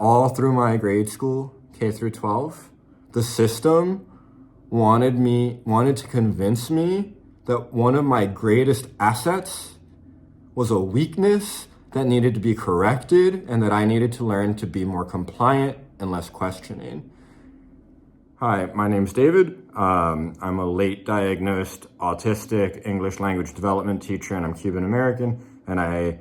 all through my grade school, K through 12, the system wanted to convince me that one of my greatest assets was a weakness that needed to be corrected and that I needed to learn to be more compliant and less questioning. Hi, my name's David. I'm a late diagnosed autistic English language development teacher, and I'm Cuban American, and I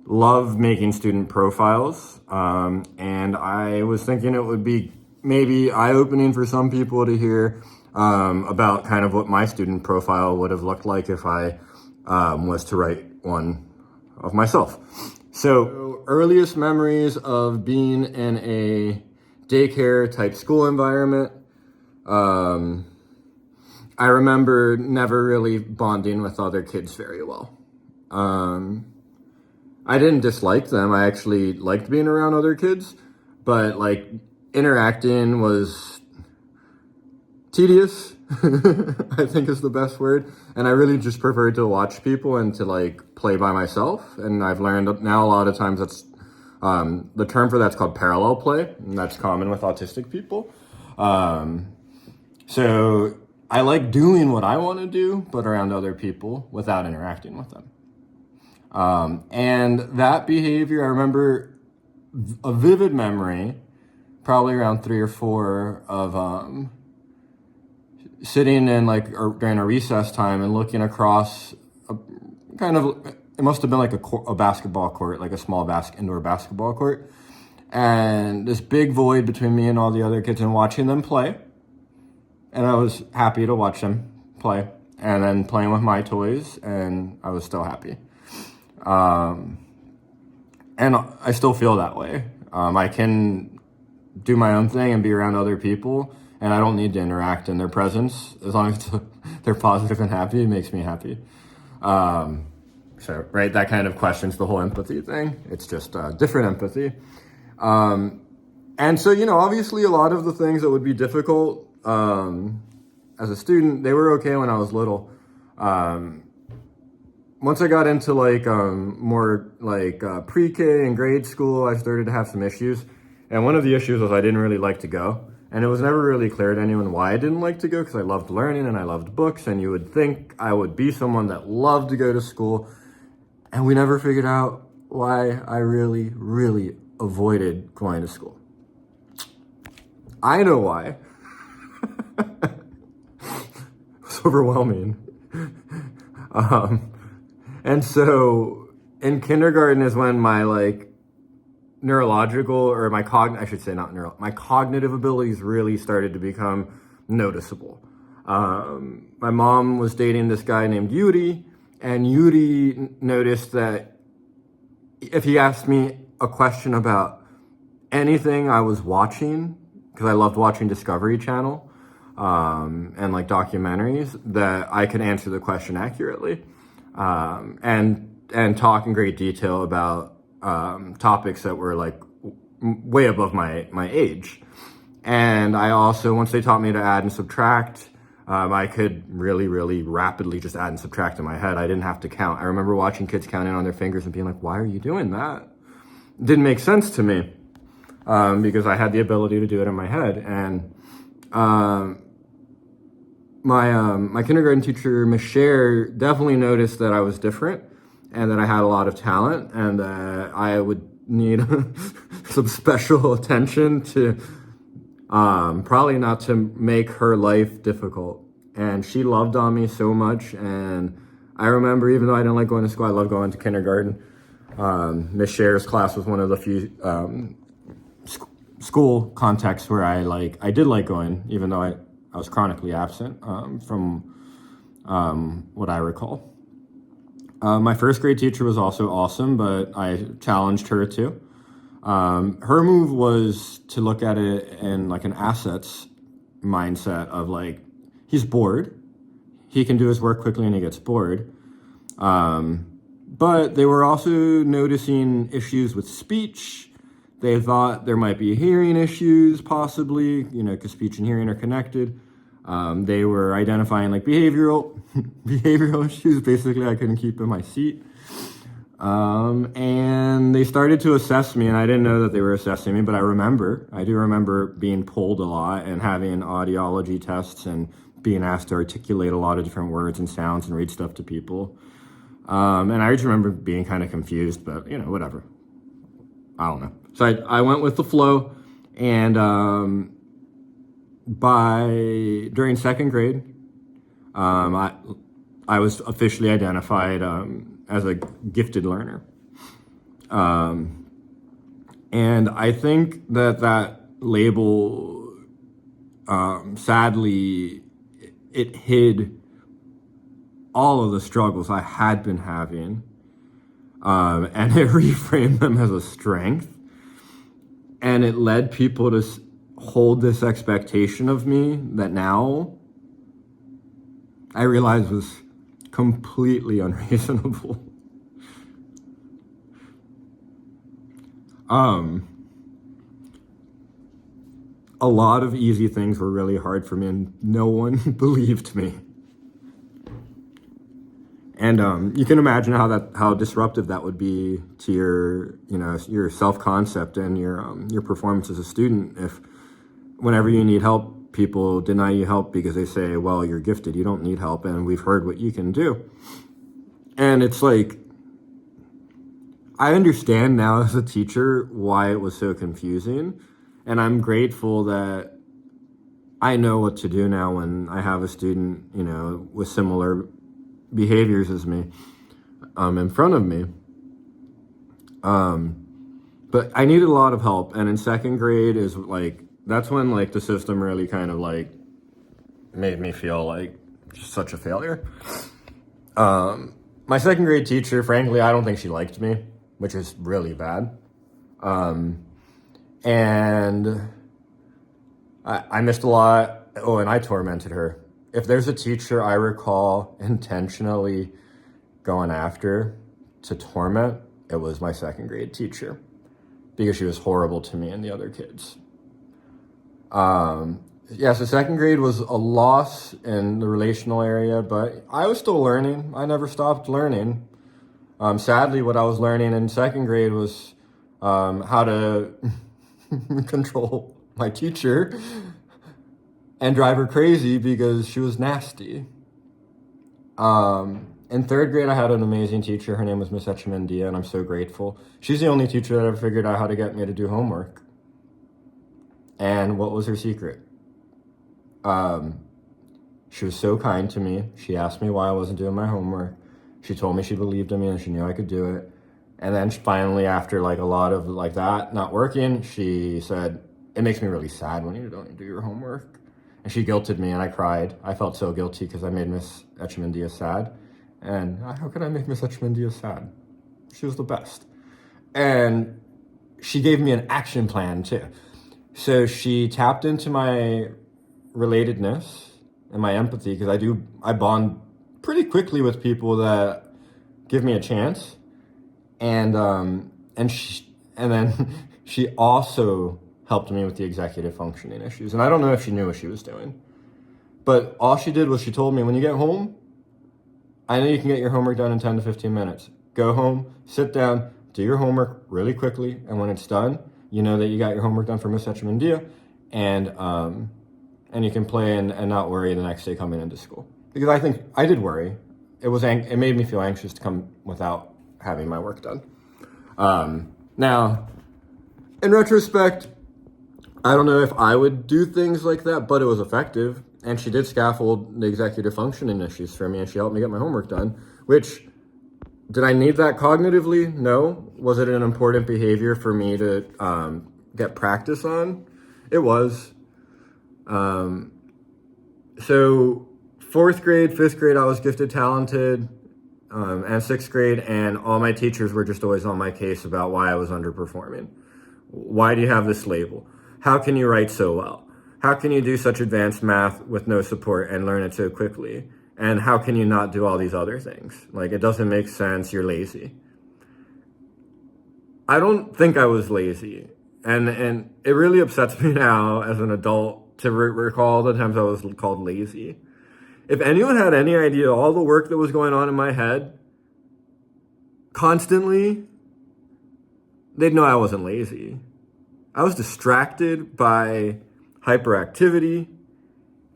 love making student profiles. And I was thinking it would be maybe eye-opening for some people to hear about kind of what my student profile would have looked like if I was to write one of myself. So earliest memories of being in a daycare type school environment. I remember never really bonding with other kids very well. I didn't dislike them. I actually liked being around other kids, but like interacting was tedious, I think is the best word. And I really just preferred to watch people and to like play by myself. And I've learned now a lot of times that's the term for that's called parallel play, and that's common with autistic people. So I like doing what I want to do, but around other people without interacting with them. And that behavior, I remember a vivid memory, probably around 3 or 4, of sitting in like during a recess time and looking across it must have been like a basketball court, like a small indoor basketball court, and this big void between me and all the other kids, and watching them play. And I was happy to watch them play, and then playing with my toys, and I was still happy. And I still feel that way. I can do my own thing and be around other people, and I don't need to interact in their presence. As long as they're positive and happy, it makes me happy. So, right, that kind of questions the whole empathy thing. It's just different empathy. And so, obviously a lot of the things that would be difficult as a student, they were okay when I was little. Once I got into more pre-K and grade school, I started to have some issues. And one of the issues was I didn't really like to go. And it was never really clear to anyone why I didn't like to go, because I loved learning and I loved books, and you would think I would be someone that loved to go to school. And we never figured out why I really, really avoided going to school. I know why. It's overwhelming. And so in kindergarten is when my neurological, or my cognitive abilities really started to become noticeable. My mom was dating this guy named Yuri, and Yuri noticed that if he asked me a question about anything I was watching, because I loved watching Discovery Channel and like documentaries, that I could answer the question accurately, and talk in great detail about topics that were like way above my age. And I also, once they taught me to add and subtract, I could really, really rapidly just add and subtract in my head. I didn't have to count. I remember watching kids counting on their fingers and being like, why are you doing that? It didn't make sense to me, because I had the ability to do it in my head. And my kindergarten teacher, Miss Cher, definitely noticed that I was different and that I had a lot of talent, and that I would need some special attention to probably not to make her life difficult. And she loved on me so much. And I remember, even though I didn't like going to school, I loved going to kindergarten. Miss Cher's class was one of the few school contexts where I did like going, even though I was chronically absent from what I recall. My first grade teacher was also awesome, but I challenged her too. Her move was to look at it in like an assets mindset of like, he's bored, he can do his work quickly and he gets bored. But they were also noticing issues with speech. They thought there might be hearing issues possibly, because speech and hearing are connected. They were identifying like behavioral issues. Basically, I couldn't keep in my seat. And they started to assess me, and I didn't know that they were assessing me, but I do remember being pulled a lot and having audiology tests and being asked to articulate a lot of different words and sounds and read stuff to people. And I just remember being kind of confused, but whatever. I don't know. So I went with the flow, and during second grade, I was officially identified as a gifted learner. And I think that label, sadly, it hid all of the struggles I had been having, and it reframed them as a strength. And it led people to hold this expectation of me that now I realize was completely unreasonable. A lot of easy things were really hard for me, and no one believed me. And you can imagine how disruptive that would be to your self-concept and your performance as a student if whenever you need help, people deny you help because they say, well, you're gifted, you don't need help, and we've heard what you can do. And it's like, I understand now as a teacher why it was so confusing, and I'm grateful that I know what to do now when I have a student, with similar behaviors as me in front of me. But I needed a lot of help, and in second grade that's when the system really kind of made me feel like just such a failure. My second grade teacher, frankly, I don't think she liked me, which is really bad. And I missed a lot. Oh, and I tormented her. If there's a teacher I recall intentionally going after to torment, it was my second grade teacher, because she was horrible to me and the other kids. So second grade was a loss in the relational area, but I was still learning. I never stopped learning. Sadly, what I was learning in second grade was how to control my teacher and drive her crazy because she was nasty. In third grade, I had an amazing teacher. Her name was Miss Echemendia, and I'm so grateful. She's the only teacher that ever figured out how to get me to do homework. And what was her secret? She was so kind to me. She asked me why I wasn't doing my homework. She told me she believed in me and she knew I could do it. And then finally, after a lot of that not working, she said, it makes me really sad when you don't do your homework. And she guilted me, and I cried. I felt so guilty because I made Miss Echemendia sad. And how could I make Miss Echemendia sad? She was the best. And she gave me an action plan too. So she tapped into my relatedness and my empathy, because I bond pretty quickly with people that give me a chance. And then she also helped me with the executive functioning issues. And I don't know if she knew what she was doing, but all she did was she told me, when you get home, I know you can get your homework done in 10 to 15 minutes. Go home, sit down, do your homework really quickly, and when it's done, you know that you got your homework done for Miss Echemendia, and you can play and not worry the next day coming into school. Because I think I did worry. It made me feel anxious to come without having my work done. Now, in retrospect, I don't know if I would do things like that, but it was effective. And she did scaffold the executive functioning issues for me, and she helped me get my homework done, which, did I need that cognitively? No. Was it an important behavior for me to get practice on? It was. So fourth grade, fifth grade, I was gifted, talented, and sixth grade, and all my teachers were just always on my case about why I was underperforming. Why do you have this label? How can you write so well? How can you do such advanced math with no support and learn it so quickly? And how can you not do all these other things? It doesn't make sense, you're lazy. I don't think I was lazy. And it really upsets me now as an adult to recall the times I was called lazy. If anyone had any idea all the work that was going on in my head, constantly, they'd know I wasn't lazy. I was distracted by hyperactivity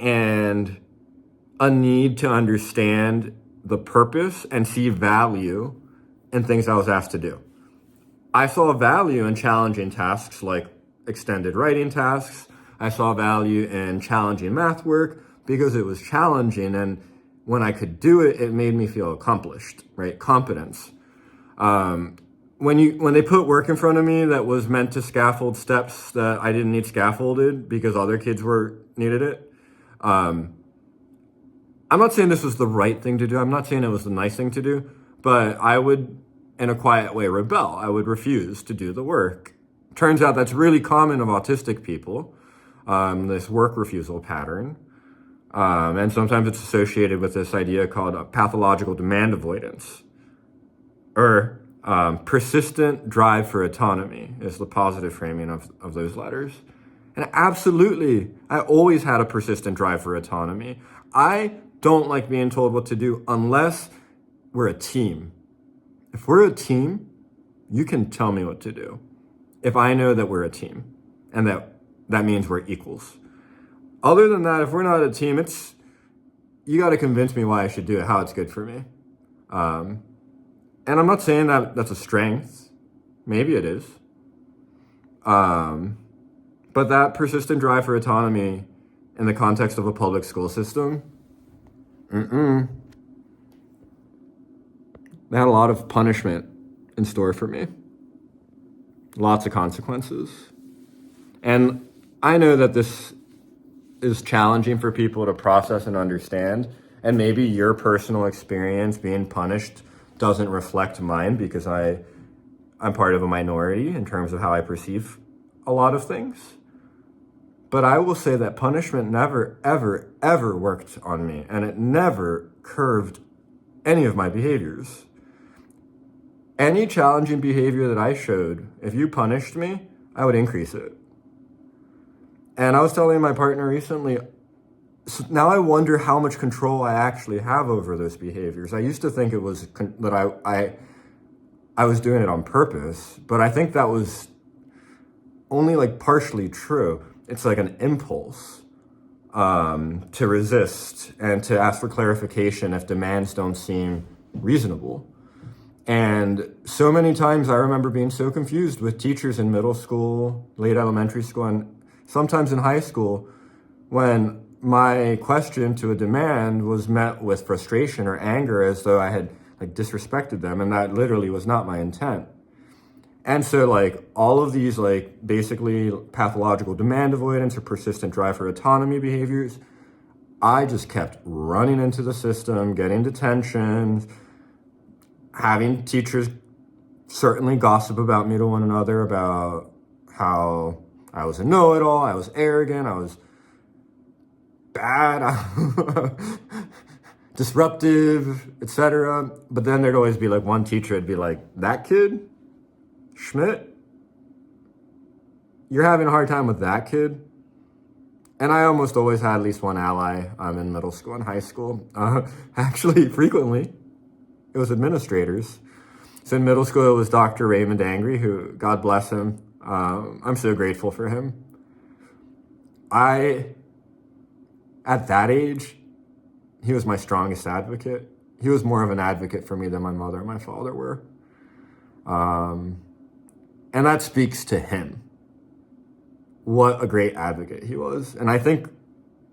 and a need to understand the purpose and see value in things I was asked to do. I saw value in challenging tasks like extended writing tasks. I saw value in challenging math work because it was challenging, and when I could do it, it made me feel accomplished, right? Competence. When they put work in front of me that was meant to scaffold steps that I didn't need scaffolded because other kids needed it, I'm not saying this was the right thing to do. I'm not saying it was the nice thing to do, but I would, in a quiet way, rebel. I would refuse to do the work. Turns out that's really common of autistic people, this work refusal pattern. And sometimes it's associated with this idea called pathological demand avoidance, or persistent drive for autonomy is the positive framing of those letters. And absolutely, I always had a persistent drive for autonomy. I don't like being told what to do unless we're a team. If we're a team, you can tell me what to do. If I know that we're a team and that means we're equals. Other than that, if we're not a team, you got to convince me why I should do it, how it's good for me. And I'm not saying that that's a strength. Maybe it is. But that persistent drive for autonomy in the context of a public school system, they had a lot of punishment in store for me. Lots of consequences. And I know that this is challenging for people to process and understand. And maybe your personal experience being punished doesn't reflect mine because I'm part of a minority in terms of how I perceive a lot of things. But I will say that punishment never, ever, ever worked on me, and it never curved any of my behaviors. Any challenging behavior that I showed, if you punished me, I would increase it. And I was telling my partner recently, so now I wonder how much control I actually have over those behaviors. I used to think it was that I was doing it on purpose, but I think that was only like partially true. It's like an impulse to resist and to ask for clarification if demands don't seem reasonable. And so many times I remember being so confused with teachers in middle school, late elementary school, and sometimes in high school when my question to a demand was met with frustration or anger as though I had like disrespected them, and that literally was not my intent. And so like all of these like basically pathological demand avoidance or persistent drive for autonomy behaviors, I just kept running into the system, getting detentions, having teachers certainly gossip about me to one another about how I was a know-it-all, I was arrogant, I was bad, disruptive, etc. But then there'd always be like one teacher would be like, that kid, Schmidt, you're having a hard time with that kid? And I almost always had at least one ally in middle school and high school. Actually, frequently, it was administrators. So in middle school, it was Dr. Raymond Angry, who, God bless him, I'm so grateful for him. At that age, he was my strongest advocate. He was more of an advocate for me than my mother and my father were. And that speaks to him. What a great advocate he was. And I think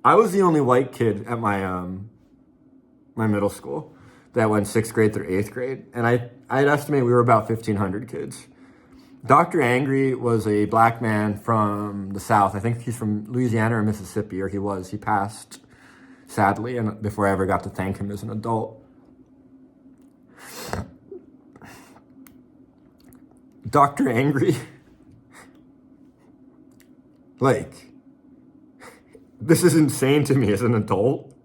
I was the only white kid at my middle school that went 6th grade through 8th grade. And I'd estimate we were about 1,500 kids. Dr. Angry was a black man from the South. I think he's from Louisiana or Mississippi, or he was. He passed, sadly, and before I ever got to thank him as an adult. Dr. Angry, like, this is insane to me as an adult.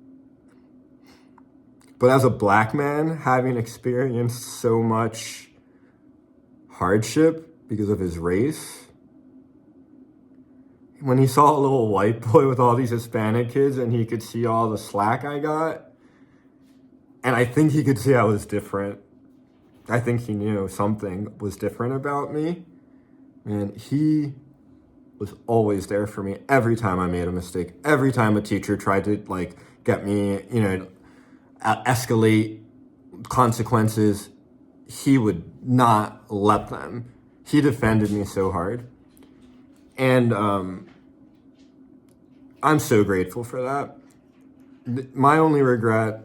But as a black man, having experienced so much hardship because of his race, when he saw a little white boy with all these Hispanic kids and he could see all the slack I got, and I think he could see I was different, I think he knew something was different about me. And he was always there for me every time I made a mistake. Every time a teacher tried to like get me, escalate consequences, he would not let them. He defended me so hard. And I'm so grateful for that. My only regret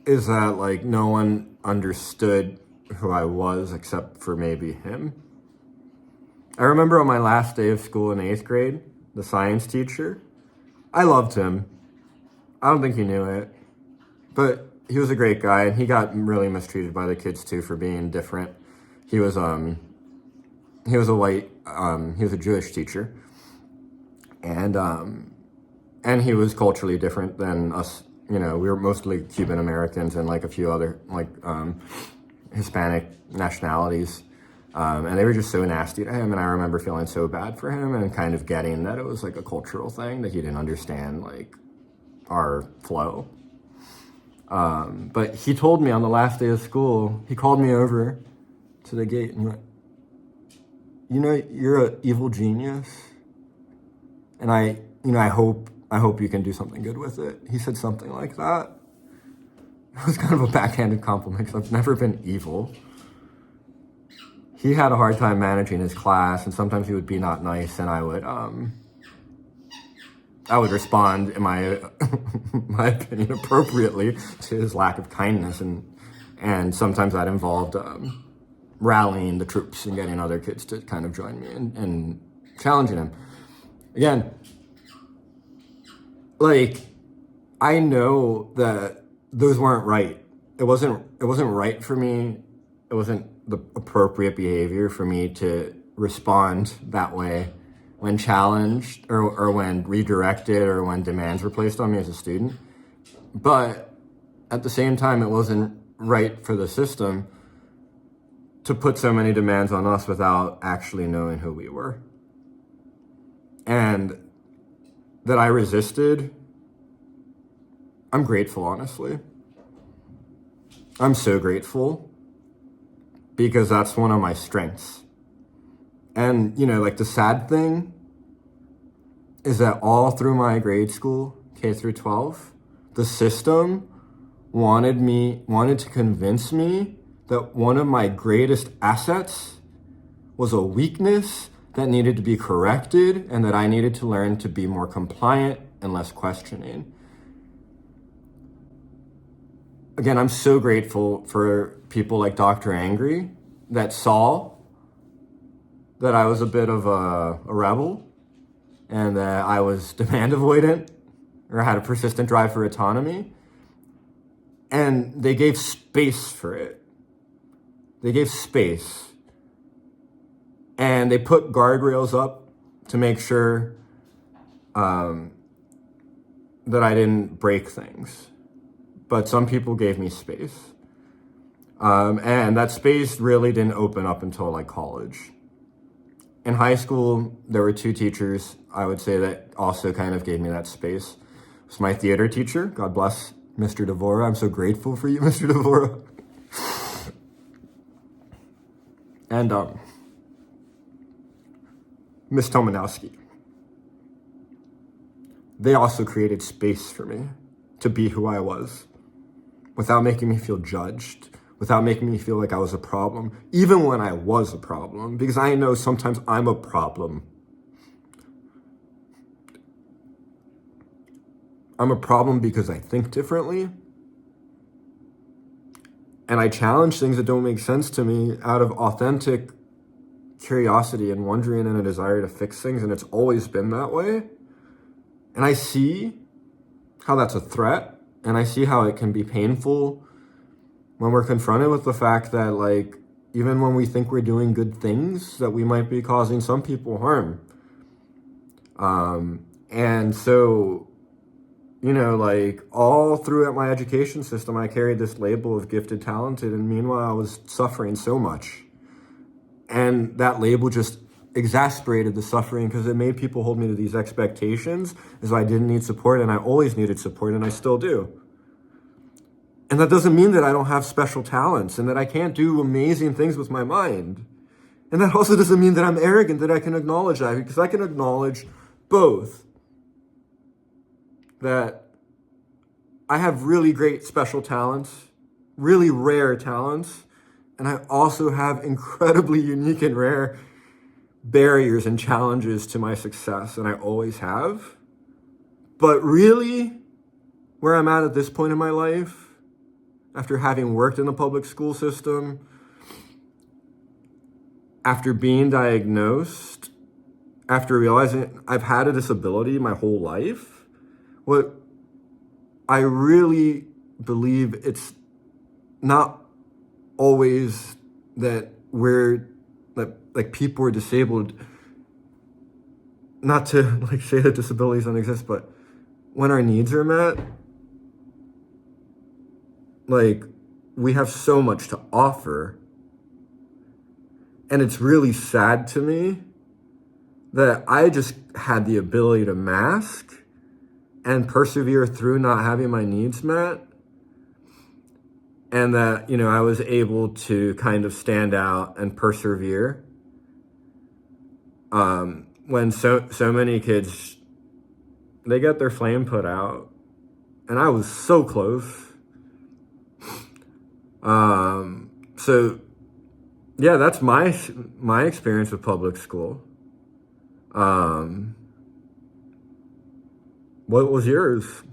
is that like no one understood who I was except for maybe him. I remember on my last day of school in 8th grade, the science teacher, I loved him. I don't think he knew it, but he was a great guy, and he got really mistreated by the kids too for being different. He was a Jewish teacher, and he was culturally different than us. We were mostly Cuban Americans and like a few other Hispanic nationalities. And they were just so nasty to him, and I remember feeling so bad for him and kind of getting that it was like a cultural thing, that he didn't understand like our flow. But he told me on the last day of school, he called me over to the gate and he went, you're an evil genius, and I hope you can do something good with it. He said something like that. It was kind of a backhanded compliment because I've never been evil. He had a hard time managing his class, and sometimes he would be not nice, and I would respond in my my opinion appropriately to his lack of kindness, and sometimes that involved rallying the troops and getting other kids to kind of join me and challenging him. Again, like, I know that those weren't right. It wasn't right for me. It wasn't the appropriate behavior for me to respond that way when challenged or when redirected or when demands were placed on me as a student. But at the same time, it wasn't right for the system to put so many demands on us without actually knowing who we were. And that I resisted, I'm grateful, honestly. I'm so grateful, because that's one of my strengths. And, the sad thing is that all through my grade school, K through 12, the system wanted to convince me that one of my greatest assets was a weakness that needed to be corrected, and that I needed to learn to be more compliant and less questioning. Again, I'm so grateful for people like Dr. Angry that saw that I was a bit of a rebel, and that I was demand avoidant, or had a persistent drive for autonomy. And they gave space for it. They gave space. And they put guardrails up to make sure that I didn't break things. But some people gave me space. And that space really didn't open up until like college. In high school, there were two teachers, I would say, that also kind of gave me that space. It was my theater teacher, God bless, Mr. Devora. I'm so grateful for you, Mr. Devora. And Miss Tomanowski. They also created space for me to be who I was, without making me feel judged, without making me feel like I was a problem, even when I was a problem, because I know sometimes I'm a problem. I'm a problem because I think differently, and I challenge things that don't make sense to me out of authentic curiosity and wondering and a desire to fix things, and it's always been that way. And I see how that's a threat, and I see how it can be painful when we're confronted with the fact that, like, even when we think we're doing good things, that we might be causing some people harm. And so, like, all throughout my education system, I carried this label of gifted, talented, and meanwhile I was suffering so much. And that label just exasperated the suffering, because it made people hold me to these expectations as I didn't need support, and I always needed support, and I still do. And that doesn't mean that I don't have special talents and that I can't do amazing things with my mind. And that also doesn't mean that I'm arrogant, that I can acknowledge that, because I can acknowledge both. That I have really great special talents, really rare talents, and I also have incredibly unique and rare barriers and challenges to my success, and I always have. But really, where I'm at this point in my life, after having worked in the public school system, after being diagnosed, after realizing I've had a disability my whole life, what I really believe it's not always that we're like people are disabled, not to like say that disabilities don't exist, but when our needs are met, like we have so much to offer. And it's really sad to me that I just had the ability to mask and persevere through not having my needs met. And that, I was able to kind of stand out and persevere. When so many kids, they get their flame put out. And I was so close. So yeah, that's my experience with public school. What was yours?